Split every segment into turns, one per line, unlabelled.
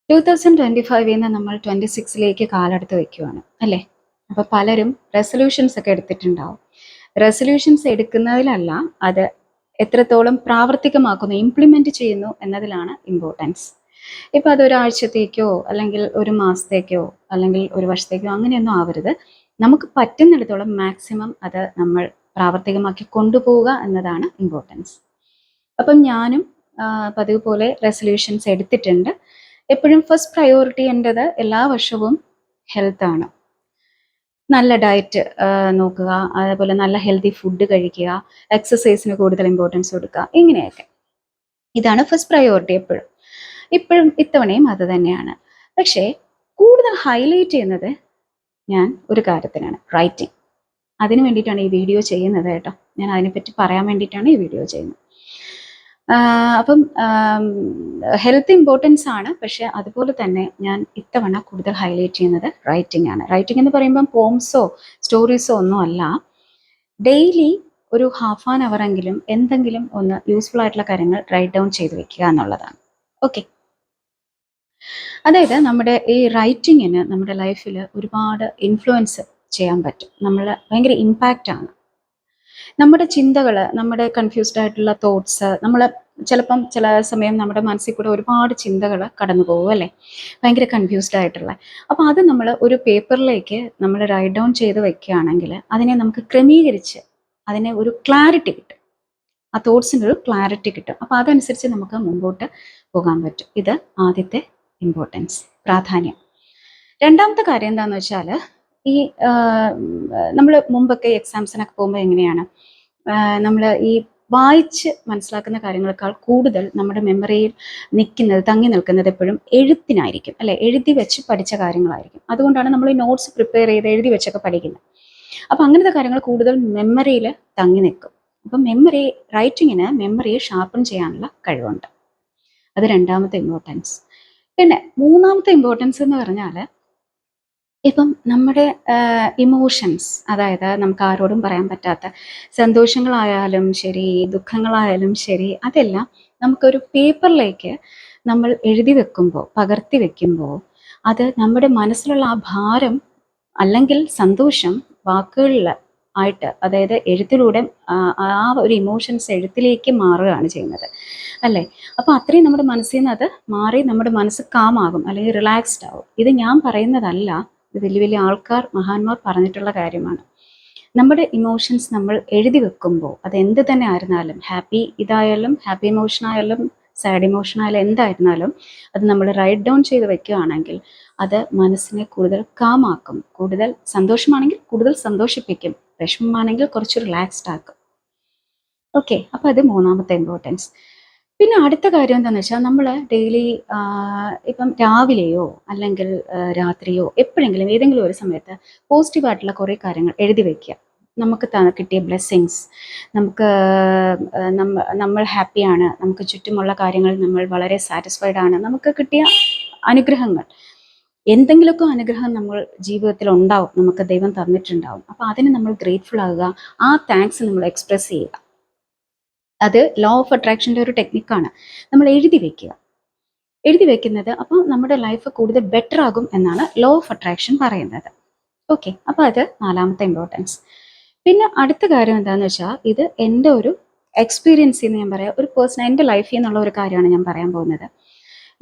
2025 നമ്മൾ 26ലേക്ക് കാലെടുത്ത് വെക്കുവാണ് അല്ലേ? അപ്പോൾ പലരും റെസൊല്യൂഷൻസ് ഒക്കെ എടുത്തിട്ടുണ്ടാവും. റെസൊല്യൂഷൻസ് എടുക്കുന്നതിലല്ല, അത് എത്രത്തോളം പ്രാവർത്തികമാക്കുന്നു, ഇംപ്ലിമെന്റ് ചെയ്യുന്നു എന്നതിലാണ് ഇമ്പോർട്ടൻസ്. ഇപ്പം അതൊരാഴ്ചത്തേക്കോ അല്ലെങ്കിൽ ഒരു മാസത്തേക്കോ അല്ലെങ്കിൽ ഒരു വർഷത്തേക്കോ അങ്ങനെയൊന്നും ആവരുത്. നമുക്ക് പറ്റുന്നിടത്തോളം മാക്സിമം അത് നമ്മൾ പ്രാവർത്തികമാക്കി കൊണ്ടുപോവുക എന്നതാണ് ഇമ്പോർട്ടൻസ്. അപ്പം ഞാനും പതിവ് പോലെ റെസൊല്യൂഷൻസ് എടുത്തിട്ടുണ്ട്. എപ്പോഴും ഫസ്റ്റ് പ്രയോറിറ്റി എൻ്റെത് എല്ലാ വർഷവും ഹെൽത്താണ്. നല്ല ഡയറ്റ് നോക്കുക, അതേപോലെ നല്ല ഹെൽത്തി ഫുഡ് കഴിക്കുക, എക്സസൈസിന് കൂടുതൽ ഇമ്പോർട്ടൻസ് കൊടുക്കുക, ഇങ്ങനെയൊക്കെ. ഇതാണ് ഫസ്റ്റ് പ്രയോറിറ്റി ഇപ്പോഴും ഇത്തവണയും അത് തന്നെയാണ്. പക്ഷേ കൂടുതൽ ഹൈലൈറ്റ് ചെയ്യുന്നത് ഞാൻ ഒരു കാര്യത്തിനാണ്, റൈറ്റിംഗ്. അതിന് വേണ്ടിയിട്ടാണ് ഈ വീഡിയോ ചെയ്യുന്നത് കേട്ടോ. ഞാൻ അതിനെപ്പറ്റി പറയാൻ വേണ്ടിയിട്ടാണ് ഈ വീഡിയോ ചെയ്യുന്നത്. അപ്പം ഹെൽത്ത് ഇമ്പോർട്ടൻസ് ആണ്, പക്ഷെ അതുപോലെ തന്നെ ഞാൻ ഇത്തവണ കൂടുതൽ ഹൈലൈറ്റ് ചെയ്യുന്നത് റൈറ്റിംഗ് ആണ്. റൈറ്റിംഗ് എന്ന് പറയുമ്പം പോംസോ സ്റ്റോറീസോ ഒന്നും അല്ല. ഡെയിലി ഒരു ഹാഫ് ആൻ അവർ എങ്കിലും എന്തെങ്കിലും ഒന്ന് യൂസ്ഫുൾ ആയിട്ടുള്ള കാര്യങ്ങൾ റൈറ്റ് ഡൗൺ ചെയ്ത് വെക്കുക എന്നുള്ളതാണ്. ഓക്കെ, അതായത് നമ്മുടെ ഈ റൈറ്റിങ്ങിന് നമ്മുടെ ലൈഫിൽ ഒരുപാട് ഇൻഫ്ലുവൻസ് ചെയ്യാൻ പറ്റും. നമ്മൾ ഭയങ്കര ഇമ്പാക്റ്റ് ആണ്. നമ്മുടെ ചിന്തകൾ, നമ്മുടെ കൺഫ്യൂസ്ഡ് ആയിട്ടുള്ള തോട്ട്സ്, നമ്മൾ ചിലപ്പം ചില സമയം നമ്മുടെ മനസ്സിൽ കൂടെ ഒരുപാട് ചിന്തകൾ കടന്നു പോകും അല്ലേ, ഭയങ്കര കൺഫ്യൂസ്ഡ് ആയിട്ടുള്ള. അപ്പോൾ അത് നമ്മൾ ഒരു പേപ്പറിലേക്ക് നമ്മൾ റൈറ്റ് ഡൗൺ ചെയ്ത് വെക്കുകയാണെങ്കിൽ അതിനെ നമുക്ക് ക്രമീകരിച്ച് അതിനെ ഒരു ക്ലാരിറ്റി കിട്ടും, ആ തോട്ട്സിൻ്റെ ഒരു ക്ലാരിറ്റി കിട്ടും. അപ്പോൾ അതനുസരിച്ച് നമുക്ക് മുമ്പോട്ട് പോകാൻ പറ്റും. ഇത് ആദ്യത്തെ ഇമ്പോർട്ടൻസ്, പ്രാധാന്യം. രണ്ടാമത്തെ കാര്യം എന്താണെന്ന് വെച്ചാൽ, ഈ നമ്മൾ മുമ്പൊക്കെ എക്സാംസിനൊക്കെ പോകുമ്പോൾ എങ്ങനെയാണ്, നമ്മൾ ഈ വായിച്ച് മനസ്സിലാക്കുന്ന കാര്യങ്ങളെക്കാൾ കൂടുതൽ നമ്മുടെ മെമ്മറിയിൽ തങ്ങി നിൽക്കുന്നത് എപ്പോഴും എഴുത്തിനായിരിക്കും അല്ലെ, എഴുതി വെച്ച് പഠിച്ച കാര്യങ്ങളായിരിക്കും. അതുകൊണ്ടാണ് നമ്മൾ ഈ നോട്ട്സ് പ്രിപ്പയർ ചെയ്ത് എഴുതി വെച്ചൊക്കെ പഠിക്കുന്നത്. അപ്പം അങ്ങനത്തെ കാര്യങ്ങൾ കൂടുതൽ മെമ്മറിയിൽ തങ്ങി നിൽക്കും. അപ്പം റൈറ്റിങ്ങിന് മെമ്മറിയെ ഷാർപ്പൺ ചെയ്യാനുള്ള കഴിവുണ്ട്. അത് രണ്ടാമത്തെ ഇമ്പോർട്ടൻസ്. പിന്നെ മൂന്നാമത്തെ ഇമ്പോർട്ടൻസ് എന്ന് പറഞ്ഞാൽ, ഇപ്പം നമ്മുടെ ഇമോഷൻസ്, അതായത് നമുക്ക് ആരോടും പറയാൻ പറ്റാത്ത സന്തോഷങ്ങളായാലും ശരി, ദുഃഖങ്ങളായാലും ശരി, അതെല്ലാം നമുക്കൊരു പേപ്പറിലേക്ക് നമ്മൾ എഴുതി വെക്കുമ്പോൾ, പകർത്തി വെക്കുമ്പോൾ, അത് നമ്മുടെ മനസ്സിലുള്ള ആ ഭാരം അല്ലെങ്കിൽ സന്തോഷം വാക്കുകളിൽ ആയിട്ട്, അതായത് എഴുത്തിലൂടെ ആ ഒരു ഇമോഷൻസ് എഴുത്തിലേക്ക് മാറുകയാണ് ചെയ്യുന്നത് അല്ലേ. അപ്പോൾ അത്രയും നമ്മുടെ മനസ്സിൽ നിന്ന് അത് മാറി നമ്മുടെ മനസ്സ് കാമാകും അല്ലെങ്കിൽ റിലാക്സ്ഡ് ആവും. ഇത് ഞാൻ പറയുന്നതല്ല, ഇത് വലിയ വലിയ ആൾക്കാർ, മഹാന്മാർ പറഞ്ഞിട്ടുള്ള കാര്യമാണ്. നമ്മുടെ ഇമോഷൻസ് നമ്മൾ എഴുതി വെക്കുമ്പോൾ, അത് എന്ത് തന്നെ ആയിരുന്നാലും, ഹാപ്പി ഇമോഷൻ ആയാലും സാഡ് ഇമോഷൻ ആയാലും എന്തായിരുന്നാലും, അത് നമ്മൾ റൈറ്റ് ഡൗൺ ചെയ്ത് വെക്കുകയാണെങ്കിൽ അത് മനസ്സിനെ കൂടുതൽ കാമാക്കും. കൂടുതൽ സന്തോഷമാണെങ്കിൽ കൂടുതൽ സന്തോഷിപ്പിക്കും, വിഷമമാണെങ്കിൽ കുറച്ച് റിലാക്സ്ഡ് ആക്കും. ഓക്കെ, അപ്പോൾ അത് മൂന്നാമത്തെ ഇമ്പോർട്ടൻസ്. പിന്നെ അടുത്ത കാര്യം എന്താണെന്ന് വെച്ചാൽ, നമ്മൾ ഡെയിലി ഇപ്പം രാവിലെയോ അല്ലെങ്കിൽ രാത്രിയോ എപ്പോഴെങ്കിലും ഏതെങ്കിലും ഒരു സമയത്ത് പോസിറ്റീവായിട്ടുള്ള കുറേ കാര്യങ്ങൾ എഴുതി വയ്ക്കുക. നമുക്ക് കിട്ടിയ ബ്ലെസ്സിങ്സ്, നമുക്ക് നമ്മൾ ഹാപ്പിയാണ്, നമുക്ക് ചുറ്റുമുള്ള കാര്യങ്ങൾ നമ്മൾ വളരെ സാറ്റിസ്ഫൈഡ് ആണ്, നമുക്ക് കിട്ടിയ അനുഗ്രഹങ്ങൾ, എന്തെങ്കിലുമൊക്കെ അനുഗ്രഹം നമ്മൾ ജീവിതത്തിൽ ഉണ്ടാവും, നമുക്ക് ദൈവം തന്നിട്ടുണ്ടാവും. അപ്പോൾ അതിന് നമ്മൾ ഗ്രേറ്റ്ഫുൾ ആകുക, ആ താങ്ക്സ് നമ്മൾ എക്സ്പ്രസ് ചെയ്യുക. അത് ലോ ഓഫ് അട്രാക്ഷൻ്റെ ഒരു ടെക്നിക്കാണ്. നമ്മൾ എഴുതി വെക്കുന്നത്. അപ്പോൾ നമ്മുടെ ലൈഫ് കൂടുതൽ ബെറ്റർ ആകും എന്നാണ് ലോ ഓഫ് അട്രാക്ഷൻ പറയുന്നത്. ഓക്കെ, അപ്പോൾ അത് നാലാമത്തെ ഇമ്പോർട്ടൻസ്. പിന്നെ അടുത്ത കാര്യം എന്താണെന്ന് വെച്ചാൽ, ഇത് എൻ്റെ ഒരു എക്സ്പീരിയൻസിൽ നിന്ന് ഞാൻ പറയാം, ഒരു പേഴ്സണൽ എൻ്റെ ലൈഫിൽ നിന്നുള്ള ഒരു കാര്യമാണ് ഞാൻ പറയാൻ പോകുന്നത്.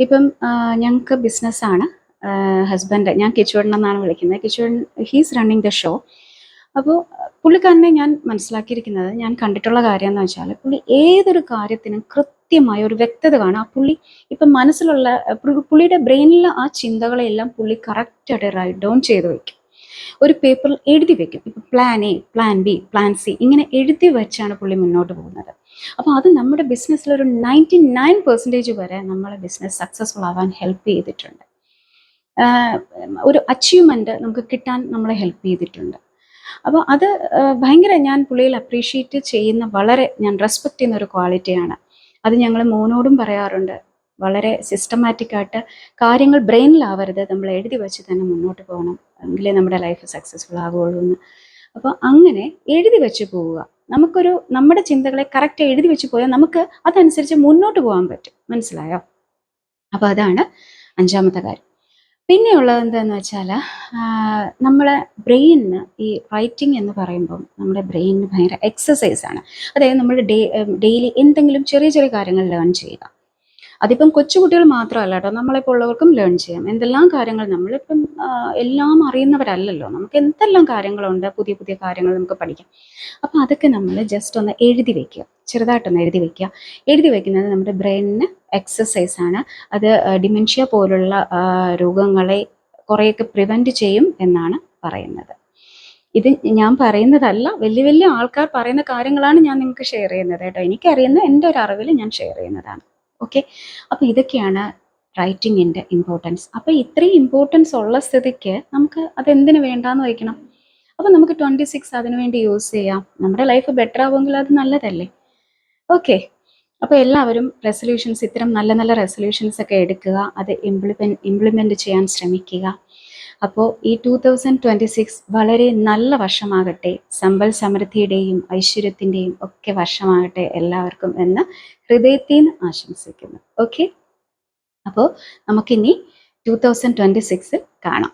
ഇപ്പം ഞങ്ങൾക്ക് ബിസിനസ്സാണ്. ഹസ്ബൻഡ്, ഞാൻ കിച്ചുവേട്ടൻ എന്നാണ് വിളിക്കുന്നത്. കിച്ചുവേട്ടൻ ഹീസ് റണ്ണിങ് ദ ഷോ. അപ്പോൾ പുള്ളിക്കാരനെ ഞാൻ മനസ്സിലാക്കിയിരിക്കുന്നത്, ഞാൻ കണ്ടിട്ടുള്ള കാര്യം എന്ന് വെച്ചാൽ, പുള്ളി ഏതൊരു കാര്യത്തിനും കൃത്യമായ ഒരു വ്യക്തത കാണും. ആ പുള്ളി ഇപ്പം മനസ്സിലുള്ള പുള്ളിയുടെ ബ്രെയിനിലെ ആ ചിന്തകളെല്ലാം പുള്ളി കറക്റ്റായിട്ട് റൈറ്റ് ഡൗൺ ചെയ്ത് വയ്ക്കും, ഒരു പേപ്പറിൽ എഴുതി വെക്കും. ഇപ്പം plan A, plan B, plan C, ഇങ്ങനെ എഴുതി വെച്ചാണ് പുള്ളി മുന്നോട്ട് പോകുന്നത്. അപ്പോൾ അത് നമ്മുടെ ബിസിനസ്സിലൊരു 99% വരെ നമ്മളെ ബിസിനസ് സക്സസ്ഫുൾ ആവാൻ ഹെൽപ്പ് ചെയ്തിട്ടുണ്ട്. ഒരു അച്ചീവ്മെൻറ്റ് നമുക്ക് കിട്ടാൻ നമ്മളെ ഹെൽപ്പ് ചെയ്തിട്ടുണ്ട്. അപ്പോൾ അത് ഭയങ്കര ഞാൻ പുള്ളിയിൽ അപ്രീഷിയേറ്റ് ചെയ്യുന്ന, വളരെ ഞാൻ റെസ്പെക്റ്റ് ചെയ്യുന്ന ഒരു ക്വാളിറ്റിയാണ്. അത് ഞങ്ങൾ മോനോടും പറയാറുണ്ട്. വളരെ സിസ്റ്റമാറ്റിക് ആയിട്ട് കാര്യങ്ങൾ ബ്രെയിനിലാവരുത്, നമ്മൾ എഴുതി വെച്ച് തന്നെ മുന്നോട്ട് പോകണം, എങ്കിലേ നമ്മുടെ ലൈഫ് സക്സസ്ഫുൾ ആകുള്ളൂ എന്ന്. അപ്പോൾ അങ്ങനെ എഴുതി വെച്ച് പോവുക. നമ്മുടെ ചിന്തകളെ കറക്റ്റ് എഴുതി വെച്ച് പോയാൽ നമുക്ക് അതനുസരിച്ച് മുന്നോട്ട് പോകാൻ പറ്റും. മനസ്സിലായോ? അപ്പോൾ അതാണ് അഞ്ചാമത്തെ കാര്യം. പിന്നെയുള്ളത് എന്താന്ന് വെച്ചാൽ നമ്മളെ ബ്രെയിനിന് ഈ റൈറ്റിംഗ് എന്ന് പറയുമ്പം നമ്മുടെ ബ്രെയിനിന് ഭയങ്കര എക്സസൈസാണ്. അതായത് നമ്മൾ ഡെയിലി എന്തെങ്കിലും ചെറിയ ചെറിയ കാര്യങ്ങൾ ലേൺ ചെയ്യുക. അതിപ്പം കൊച്ചുകുട്ടികൾ മാത്രമല്ല കേട്ടോ, നമ്മളെപ്പോൾ ഉള്ളവർക്കും ലേൺ ചെയ്യാം. എന്തെല്ലാം കാര്യങ്ങൾ നമ്മളിപ്പം എല്ലാം അറിയുന്നവരല്ലല്ലോ, നമുക്ക് എന്തെല്ലാം കാര്യങ്ങളുണ്ട്, പുതിയ പുതിയ കാര്യങ്ങൾ നമുക്ക് പഠിക്കാം. അപ്പോൾ അതൊക്കെ നമ്മൾ ജസ്റ്റ് ഒന്ന് എഴുതി വെക്കുക, ചെറുതായിട്ടൊന്ന് എഴുതി വെക്കുക. എഴുതി വെക്കുന്നത് നമ്മുടെ ബ്രെയിനിന് എക്സസൈസാണ്. അത് ഡിമെൻഷ്യ പോലുള്ള രോഗങ്ങളെ കുറേയൊക്കെ പ്രിവെൻറ്റ് ചെയ്യും എന്നാണ് പറയുന്നത്. ഇത് ഞാൻ പറയുന്നതല്ല, വലിയ വലിയ ആൾക്കാർ പറയുന്ന കാര്യങ്ങളാണ് ഞാൻ നിങ്ങൾക്ക് ഷെയർ ചെയ്യുന്നത് കേട്ടോ. എനിക്കറിയുന്ന എൻ്റെ ഒരു അറിവിൽ ഞാൻ ഷെയർ ചെയ്യുന്നതാണ്. ഓക്കെ, അപ്പോൾ ഇതൊക്കെയാണ് റൈറ്റിങ്ങിൻ്റെ ഇമ്പോർട്ടൻസ്. അപ്പോൾ ഇത്രയും ഇമ്പോർട്ടൻസ് ഉള്ള സ്ഥിതിക്ക് നമുക്ക് അതെന്തിനു വേണ്ടാന്ന് വയ്ക്കണം? അപ്പോൾ നമുക്ക് 26 അതിനുവേണ്ടി യൂസ് ചെയ്യാം. നമ്മുടെ ലൈഫ് ബെറ്റർ ആവുമെങ്കിൽ അത് നല്ലതല്ലേ? ഓക്കെ, അപ്പോൾ എല്ലാവരും റെസൊല്യൂഷൻസ്, ഇത്തരം നല്ല നല്ല റെസൊല്യൂഷൻസ് ഒക്കെ എടുക്കുക, അത് ഇംപ്ലിമെൻറ്റ് ചെയ്യാൻ ശ്രമിക്കുക. അപ്പോൾ ഈ 2026 വളരെ നല്ല വർഷമാകട്ടെ, സമ്പൽ സമൃദ്ധിയുടെയും ഐശ്വര്യത്തിൻ്റെയും ഒക്കെ വർഷമാകട്ടെ എല്ലാവർക്കും എന്ന് ഹൃദയത്തിൽ നിന്ന് ആശംസിക്കുന്നു. ഓക്കെ, അപ്പോൾ നമുക്കിനി 2026 കാണാം.